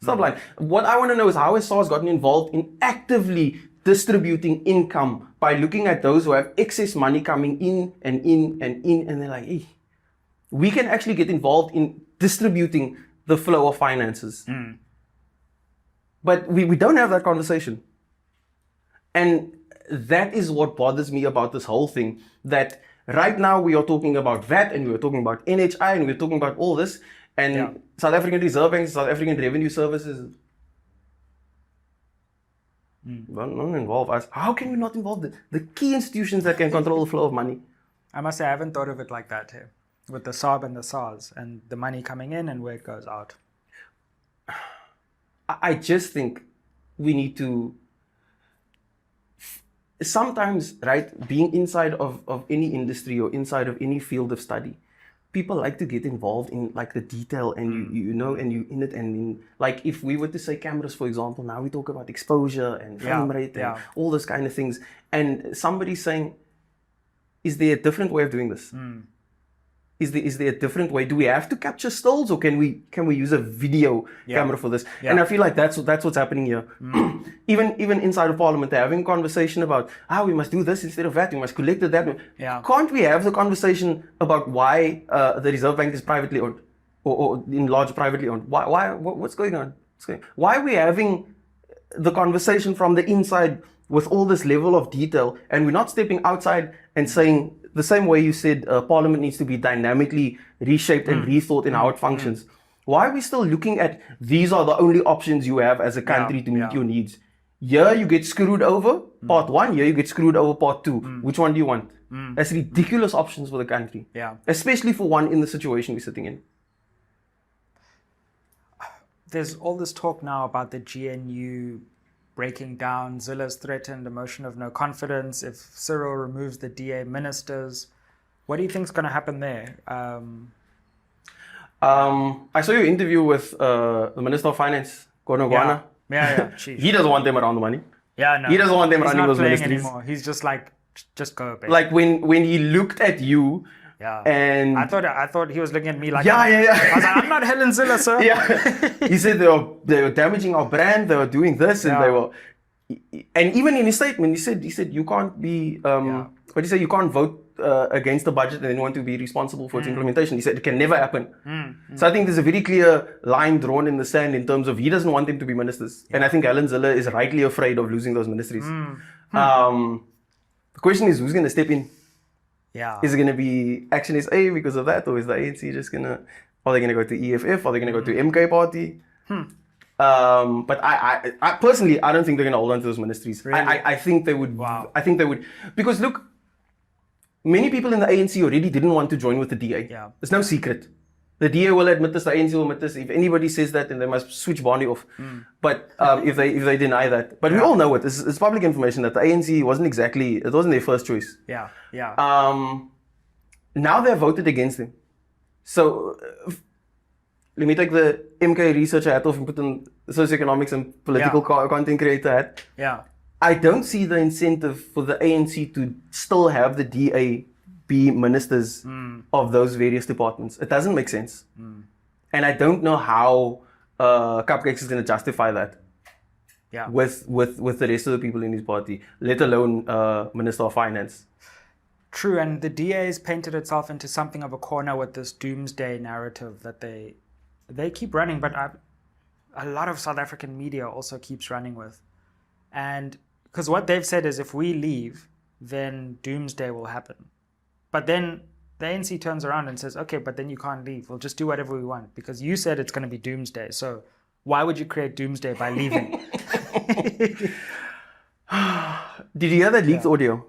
Stop lying. What I want to know is how has SARS gotten involved in actively distributing income by looking at those who have excess money coming in, and they're like, hey, we can actually get involved in distributing the flow of finances. But we don't have that conversation. And that is what bothers me about this whole thing, that right now we are talking about VAT and we're talking about NHI and we're talking about all this, and South African Reserve Bank, South African Revenue Services don't involve us. How can we not involve the key institutions that can control the flow of money? I must say, I haven't thought of it like that here, with the SARB and the SARS and the money coming in and where it goes out. I just think we need to sometimes, right, being inside of any industry or inside of any field of study, people like to get involved in like the detail, and you know, and you in it, and in, like if we were to say cameras, for example, now we talk about exposure and frame rate and all those kind of things, and somebody's saying, is there a different way of doing this? Is there a different way? Do we have to capture stills, or can we use a video camera for this? And I feel like that's what's happening here. Even inside of Parliament, they're having a conversation about we must do this instead of that. We must collect it that way. Can't we have the conversation about why the Reserve Bank is privately owned, or in large privately owned? What's going on? Why are we having the conversation from the inside with all this level of detail, and we're not stepping outside and saying, the same way you said Parliament needs to be dynamically reshaped and rethought in how it functions. Why are we still looking at these are the only options you have as a country to meet your needs? Here you get screwed over, part one. Here you get screwed over, part two. Which one do you want? That's ridiculous options for the country. Especially for one in the situation we're sitting in. There's all this talk now about the GNU breaking down. Zilla's threatened a motion of no confidence if Cyril removes the DA ministers. What do you think is going to happen there? I saw your interview with the Minister of Finance, Mkhwanazi. He doesn't want them around the money. He doesn't want them running those ministries anymore. He's just like, just go, baby. Like when he looked at you, and I thought he was looking at me like, I was like, I'm not Helen Zilla, sir. He said they were damaging our brand, they were doing this, and they were, and even in his statement, he said you can't be, what did he say? You can't vote against the budget and then want to be responsible for its implementation. He said it can never happen. So I think there's a very clear line drawn in the sand in terms of he doesn't want them to be ministers, and I think Helen Zilla is rightly afraid of losing those ministries. The question is, who's going to step in? Is it going to be Action SA because of that, or is the ANC just are they going to go to EFF? Are they going to go to MK Party? But I personally, I don't think they're going to hold on to those ministries. Really? I think they would. I think they would, because look, many people in the ANC already didn't want to join with the DA. It's no secret. The DA will admit this, the ANC will admit this. If anybody says that, then they must switch Barney off. But if they deny that, but we all know it. It's public information that the ANC wasn't their first choice. Now they've voted against them. So let me take the MK researcher hat off and put in socioeconomics and political content creator hat. I don't see the incentive for the ANC to still have the DA be ministers of those various departments. It doesn't make sense. And I don't know how Cupcakes is going to justify that with the rest of the people in his party, let alone Minister of Finance. True, and the DA has painted itself into something of a corner with this doomsday narrative that they keep running, but a lot of South African media also keeps running with. And because what they've said is if we leave, then doomsday will happen. But then the ANC turns around and says, okay, but then you can't leave. We'll just do whatever we want because you said it's going to be doomsday. So why would you create doomsday by leaving? Did you hear that leaked audio?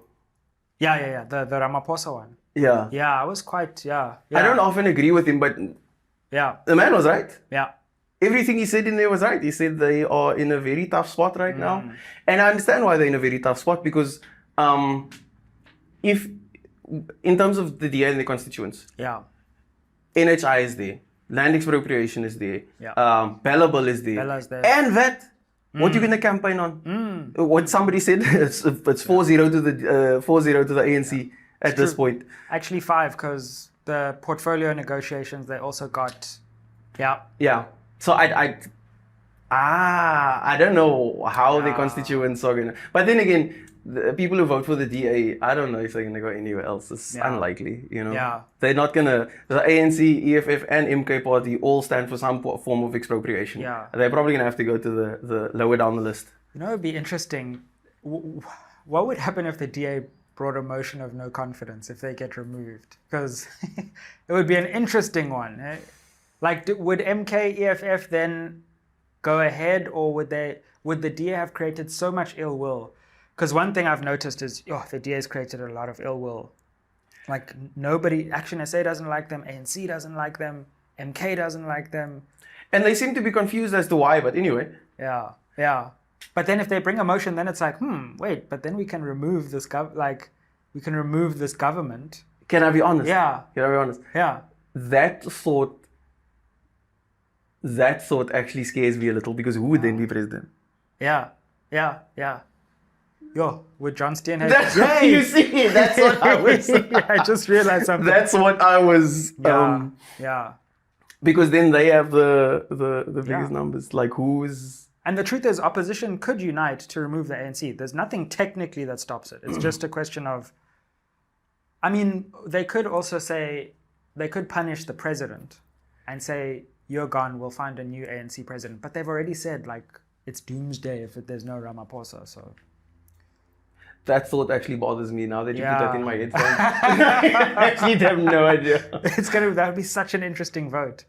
Yeah. The Ramaphosa one. Yeah. Yeah, I was quite, yeah. I don't often agree with him, but the man was right. Yeah. Everything he said in there was right. He said they are in a very tough spot right now. And I understand why they're in a very tough spot because if, in terms of the DA and the constituents, NHI is there, land expropriation is there, Bella Bill is there, and that. What you going to campaign on? What somebody said, it's 4-0 to the 4-0 to the ANC at this point. Actually 5 because the portfolio negotiations they also got. Yeah. So I don't know how the constituents are gonna. But then again, the people who vote for the DA, I don't know if they're gonna go anywhere else. It's unlikely, you know. They're not gonna. The ANC, EFF, and MK party all stand for some form of expropriation. They're probably gonna have to go to the lower down the list. You know, it'd be interesting. What would happen if the DA brought a motion of no confidence if they get removed? Because it would be an interesting one. Eh? Like, would MK, EFF then go ahead, or would the DA have created so much ill will? Because one thing I've noticed is, the DA has created a lot of ill will. Like, nobody, Action SA doesn't like them, ANC doesn't like them, MK doesn't like them. And they seem to be confused as to why, but anyway. Yeah. But then if they bring a motion, then it's like, wait, but then we can remove this government. Can I be honest? Yeah. Can I be honest? Yeah. That thought actually scares me a little because who would then be president? Yeah. Would John Steenhuisen... That's what you see. That's what I was... I just realized something. That's what I was... Yeah. Because then they have the biggest numbers. Like who's... And the truth is, opposition could unite to remove the ANC. There's nothing technically that stops it. It's just a question of... I mean, they could also say... They could punish the president and say, you're gone, we'll find a new ANC president. But they've already said, like, it's doomsday if there's no Ramaphosa, so... That thought actually bothers me now that you put that in my headphones. I actually have no idea. That would be such an interesting vote.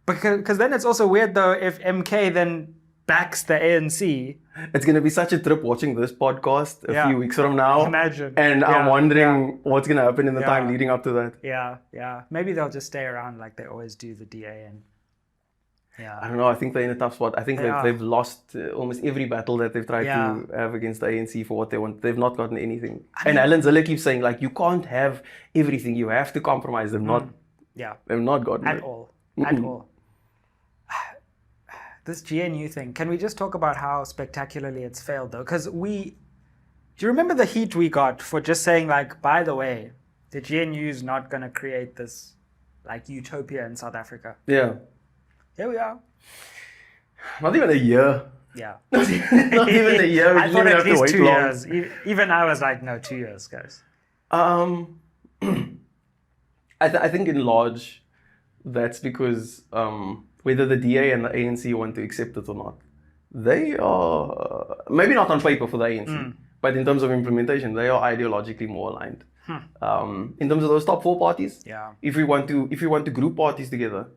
Because then it's also weird though if MK then backs the ANC. It's going to be such a trip watching this podcast a few weeks from now. Imagine. And I'm wondering what's going to happen in the time leading up to that. Yeah. Maybe they'll just stay around like they always do, the DA. And I don't know. I think they're in a tough spot. I think they've lost almost every battle that they've tried to have against the ANC for what they want. They've not gotten anything. And Alan Zille keeps saying, like, you can't have everything. You have to compromise. They've not gotten at it. all. At all. This GNU thing, can we just talk about how spectacularly it's failed though? Because do you remember the heat we got for just saying, like, by the way, the GNU is not going to create this, like, utopia in South Africa? Yeah. Here we are. Not even a year. Yeah. Not even a year. I thought at least 2 years. Even I was like, no, 2 years, guys. I think in large, that's because whether the DA and the ANC want to accept it or not, they are, maybe not on paper for the ANC, but in terms of implementation, they are ideologically more aligned. In terms of those top 4 parties, if we want to group parties together,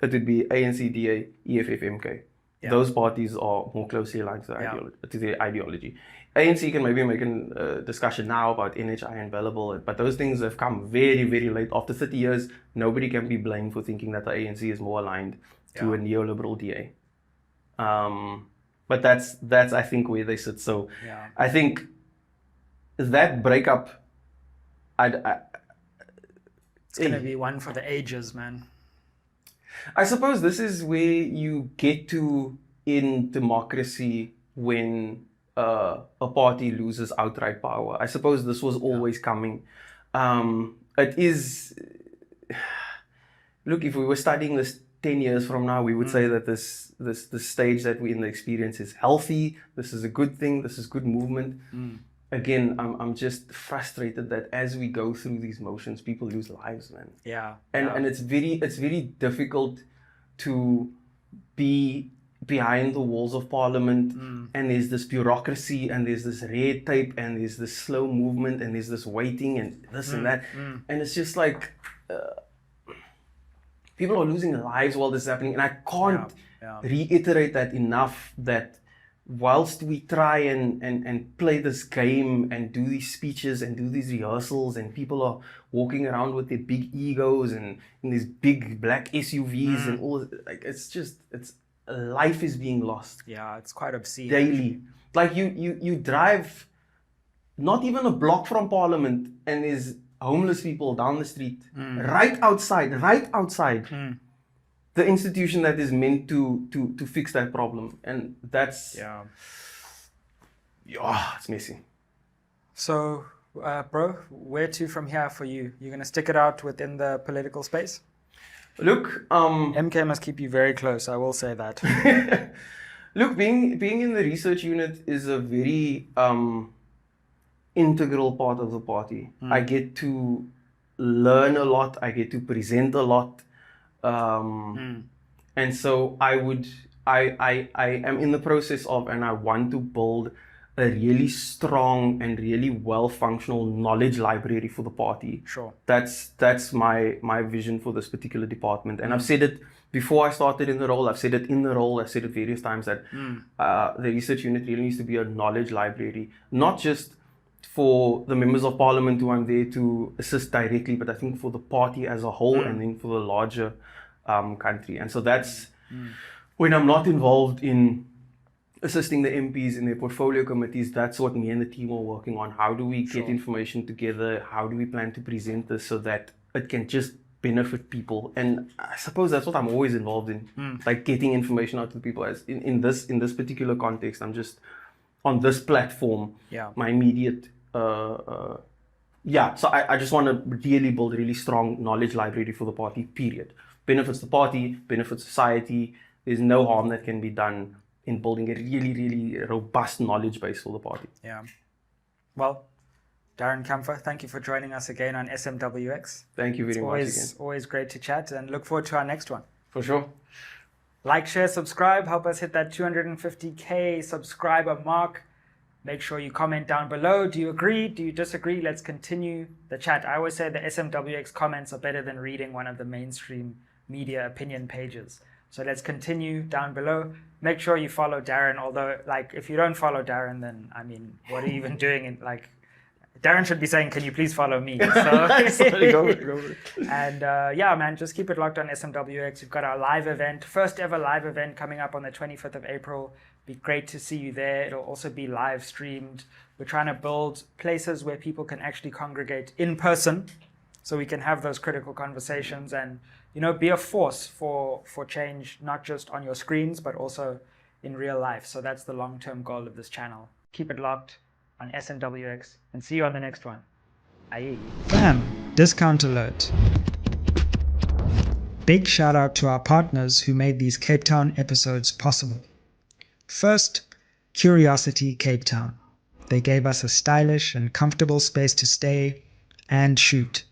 it would be ANC, DA, EFF, MK. Those parties are more closely aligned to the ideology. ANC can maybe make a discussion now about NHI and available, but those things have come very, very late. After 30 years, nobody can be blamed for thinking that the ANC is more aligned to a neoliberal DA. But that's I think where they sit. So I think that breakup, it's going to be one for the ages, man. I suppose this is where you get to in democracy when a party loses outright power. I suppose this was always coming. It is... Look, if we were studying this 10 years from now, we would say that this stage that we're in the experience is healthy. This is a good thing. This is good movement. Again, I'm just frustrated that as we go through these motions, people lose lives, man. And it's very difficult to be behind the walls of parliament, and there's this bureaucracy, and there's this red tape, and there's this slow movement, and there's this waiting, and this and that, and it's just like people are losing lives while this is happening, and I can't reiterate that enough, that whilst we try and play this game and do these speeches and do these rehearsals, and people are walking around with their big egos and in these big black SUVs and all, like, it's life is being lost. Yeah, it's quite obscene. Daily. Like you drive not even a block from Parliament and there's homeless people down the street, right outside the institution that is meant to fix that problem. And that's, it's messy. So, bro, where to from here for you? You're going to stick it out within the political space? Look, MK must keep you very close, I will say that. Look, being in the research unit is a very integral part of the party. I get to learn a lot, I get to present a lot. And so I am in the process of, and I want to build a really strong and really well-functional knowledge library for the party. Sure. That's my vision for this particular department. And I've said it before I started in the role, I've said it in the role, I've said it various times that the research unit really needs to be a knowledge library, not just for the members of parliament who I'm there to assist directly, but I think for the party as a whole and then for the larger country. And so that's when I'm not involved in assisting the MPs in their portfolio committees, that's what me and the team are working on. How do we get information together? How do we plan to present this so that it can just benefit people? And I suppose that's what I'm always involved in, like getting information out to people. As in this particular context, I'm just on this platform, my immediate so I just want to really build a really strong knowledge library for the party, period. Benefits the party, benefits society. There's no harm that can be done in building a really, really robust knowledge base for the party. Yeah. Well, Darren Campher, thank you for joining us again on SMWX. Thank you very much again. It's always great to chat, and look forward to our next one. For sure. Like, share, subscribe. Help us hit that 250K subscriber mark. Make sure you comment down below. Do you agree? Do you disagree? Let's continue the chat. I always say the SMWX comments are better than reading one of the mainstream media opinion pages. So let's continue down below. Make sure you follow Darren. Although, like, if you don't follow Darren, then, I mean, what are you even doing? Darren should be saying, can you please follow me? So, Sorry, go with it. And man, just keep it locked on SMWX. We've got our live event, first ever live event coming up on the 25th of April. Be great to see you there. It'll also be live streamed. We're trying to build places where people can actually congregate in person so we can have those critical conversations and, be a force for change, not just on your screens, but also in real life. So that's the long-term goal of this channel. Keep it locked on SMWX and see you on the next one. Aye. Bam! Discount alert. Big shout out to our partners who made these Cape Town episodes possible. First, Curiosity Cape Town. They gave us a stylish and comfortable space to stay and shoot.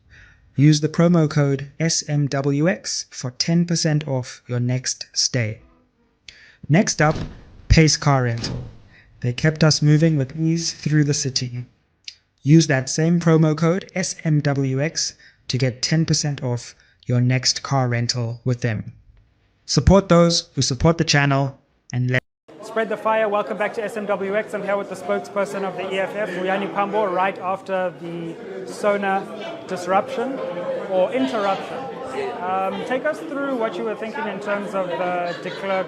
Use the promo code SMWX for 10% off your next stay. Next up, Pace Car Rental. They kept us moving with ease through the city. Use that same promo code SMWX to get 10% off your next car rental with them. Support those who support the channel and let Spread the fire. Welcome back to SMWX. I'm here with the spokesperson of the EFF, Uyani Pambo, right after the Sona disruption or interruption. Take us through what you were thinking in terms of the de Klerk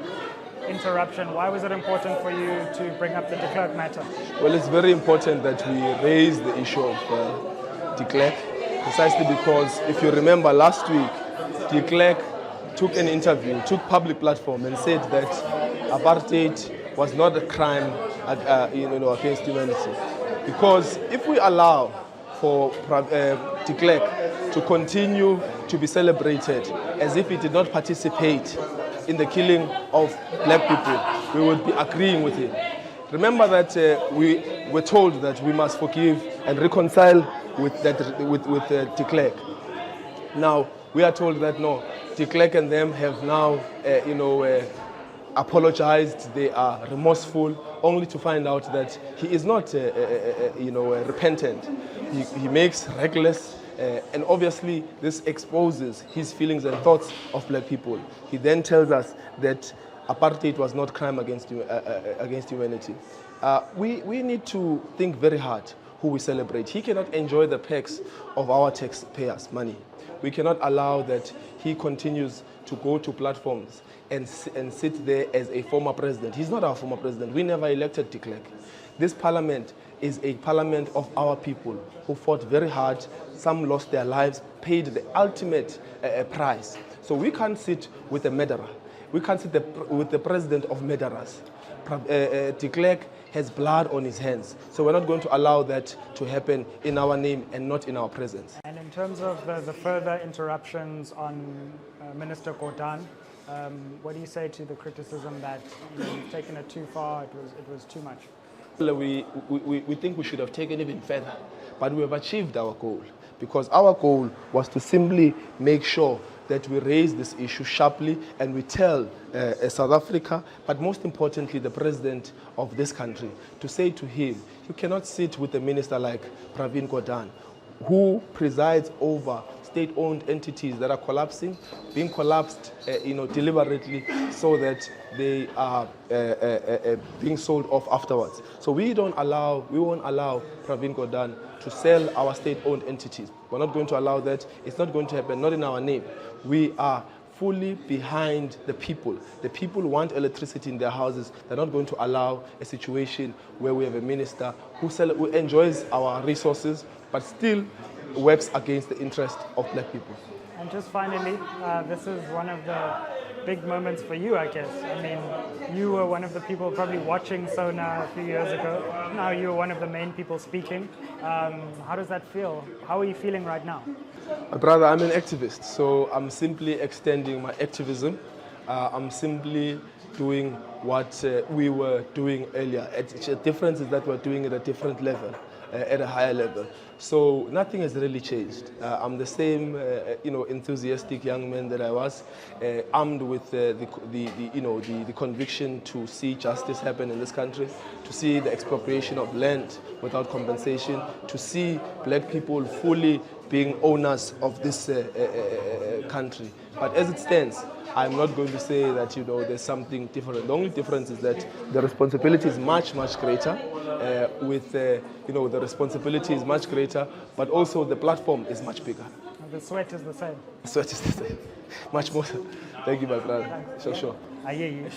interruption. Why was it important for you to bring up the de Klerk matter? Well, it's very important that we raise the issue of de Klerk, precisely because if you remember last week, de Klerk took an interview, took public platform and said that apartheid was not a crime against humanity. Because if we allow for de Klerk to continue to be celebrated as if he did not participate in the killing of black people, we would be agreeing with him. Remember that we were told that we must forgive and reconcile with de Klerk. Now, we are told that no, de Klerk and them have now, apologized, they are remorseful, only to find out that he is not, repentant. He makes reckless, and obviously this exposes his feelings and thoughts of black people. He then tells us that apartheid was not crime against humanity. We need to think very hard who we celebrate. He cannot enjoy the perks of our taxpayers' money. We cannot allow that he continues to go to platforms and sit there as a former president. He's not our former president. We never elected de Klerk. This parliament is a parliament of our people who fought very hard. Some lost their lives, paid the ultimate price. So we can't sit with a murderer. We can't sit with the president of murderers. De Klerk has blood on his hands. So we're not going to allow that to happen in our name and not in our presence. And in terms of the further interruptions on Minister Gordhan, what do you say to the criticism that you've taken it too far, it was too much? We think we should have taken even further, but we have achieved our goal, because our goal was to simply make sure that we raise this issue sharply and we tell South Africa, but most importantly the president of this country, to say to him, you cannot sit with a minister like Pravin Gordhan, who presides over state-owned entities that are collapsing, being collapsed deliberately so that they are being sold off afterwards. So we won't allow Pravin Gordhan to sell our state-owned entities. We're not going to allow that. It's not going to happen, not in our name. We are fully behind the people. The people want electricity in their houses. They're not going to allow a situation where we have a minister who enjoys our resources but still works against the interest of black people. And just finally, this is one of the big moments for you, I guess. I mean, you were one of the people probably watching Sona a few years ago. Now you're one of the main people speaking. How does that feel? How are you feeling right now? Brother, I'm an activist, so I'm simply extending my activism. I'm simply doing what we were doing earlier. The difference is that we're doing it at a different level, at a higher level. So nothing has really changed. I'm the same, enthusiastic young man that I was, armed with the conviction to see justice happen in this country, to see the expropriation of land without compensation, to see black people fully being owners of this country. But as it stands, I'm not going to say that there's something different. The only difference is that the responsibility is much, much greater. The responsibility is much greater, but also the platform is much bigger. The sweat is the same. The sweat is the same. Much more. Thank you, my brother. Sure. I hear you.